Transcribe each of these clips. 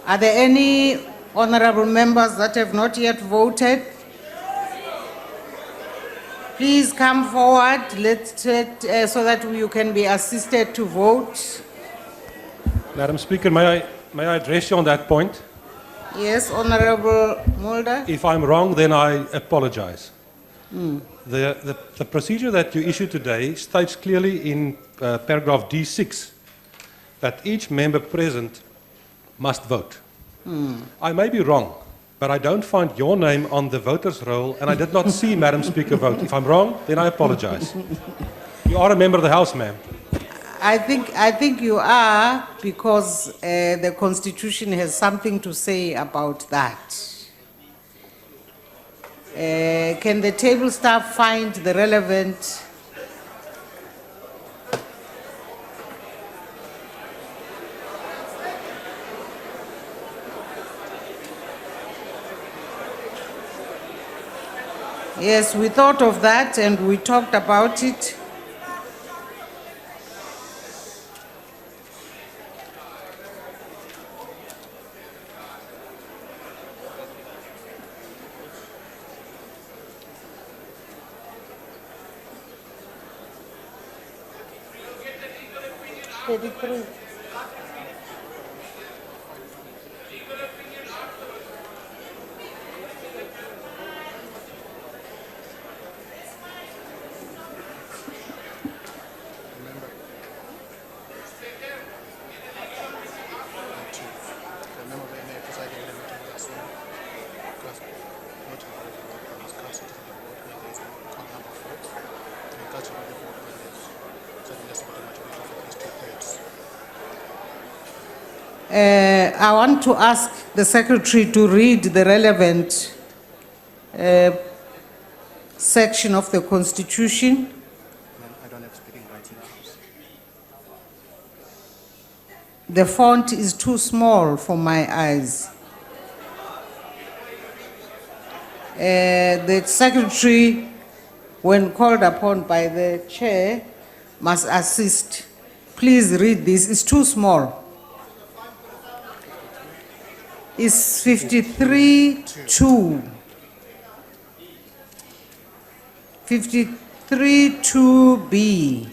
Are there any honorable members that have not yet voted? Please come forward, so that you can be assisted to vote. Madam Speaker, may I address you on that point? Yes, Honorable Mulder. If I'm wrong, then I apologize. The procedure that you issued today states clearly in paragraph D6 that each member present must vote. I may be wrong, but I don't find your name on the voters' roll, and I did not see Madam Speaker vote. If I'm wrong, then I apologize. You are a member of the House, ma'am. I think you are, because the Constitution has something to say about that. Can the table staff find the relevant? Yes, we thought of that and we talked about it. I want to ask the Secretary to read the relevant section of the Constitution. I don't have speaking rights in the House. The font is too small for my eyes. The Secretary, when called upon by the Chair, must assist. Please read this, it's too small. It's 53-2. 53-2B.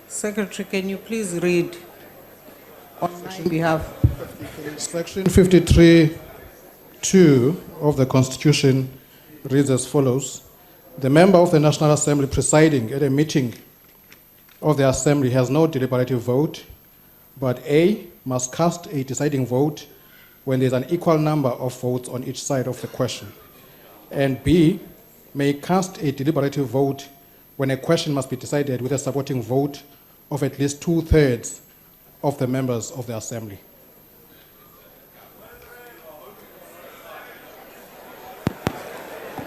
Secretary, can you please read on my behalf? Section 53(2) of the Constitution reads as follows. The member of the National Assembly presiding at a meeting of the Assembly has no deliberative vote, but A, must cast a deciding vote when there is an equal number of votes on each side of the question, and B, may cast a deliberative vote when a question must be decided with a supporting vote of at least 2/3 of the members of the Assembly.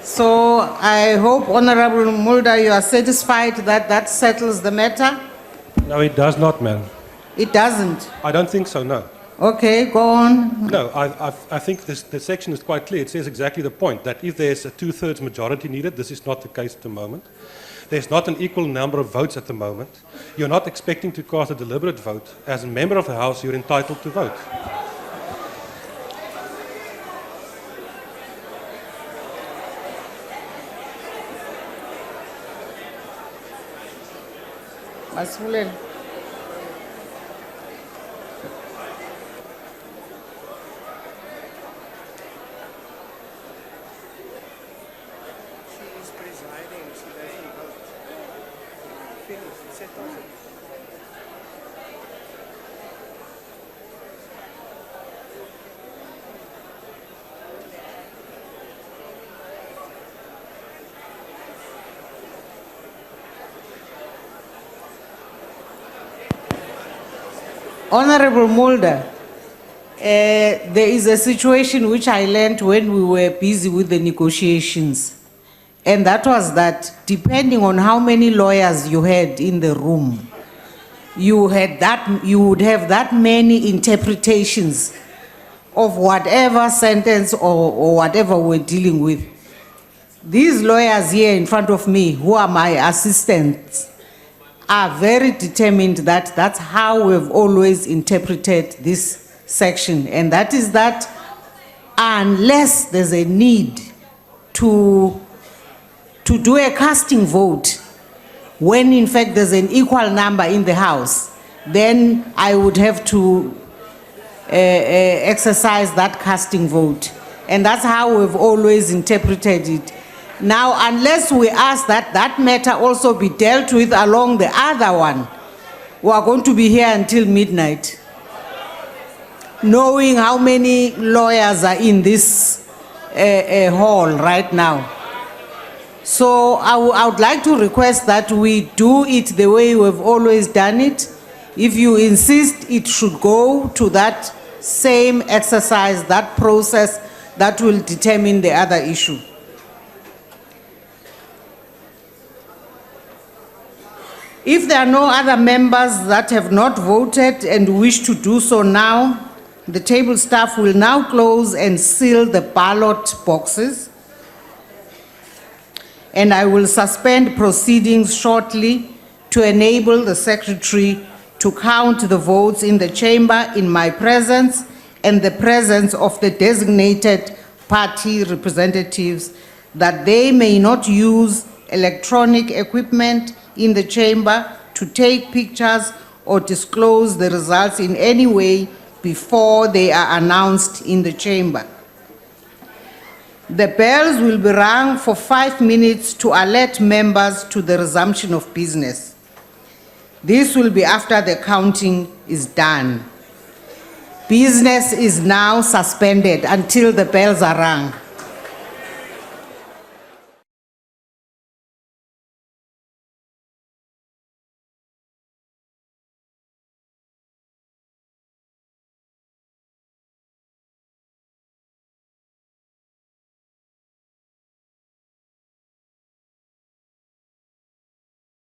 So I hope, Honorable Mulder, you are satisfied that that settles the matter? No, it does not, ma'am. It doesn't? I don't think so, no. Okay, go on. No, I think the section is quite clear. It says exactly the point, that if there's a 2/3 majority needed, this is not the case at the moment. There's not an equal number of votes at the moment. You're not expecting to cast a deliberate vote. As a member of the House, you're entitled to vote. Masmuleni. She is presiding, she doesn't vote. Finish, set on it. Honorable Mulder, there is a situation which I learned when we were busy with the negotiations. And that was that depending on how many lawyers you had in the room, you would have that many interpretations of whatever sentence or whatever we're dealing with. These lawyers here in front of me, who are my assistants, are very determined that that's how we've always interpreted this section. And that is that unless there's a need to do a casting vote, when in fact there's an equal number in the House, then I would have to exercise that casting vote. And that's how we've always interpreted it. Now, unless we ask that that matter also be dealt with along the other one, we are going to be here until midnight, knowing how many lawyers are in this hall right now. So I would like to request that we do it the way we've always done it. If you insist, it should go to that same exercise, that process that will determine the other issue. If there are no other members that have not voted and wish to do so now, the table staff will now close and seal the ballot boxes. And I will suspend proceedings shortly to enable the secretary to count the votes in the chamber in my presence and the presence of the designated party representatives, that they may not use electronic equipment in the chamber to take pictures or disclose the results in any way before they are announced in the chamber. The bells will be rung for 5 minutes to alert members to the resumption of business. This will be after the counting is done. Business is now suspended until the bells are rung.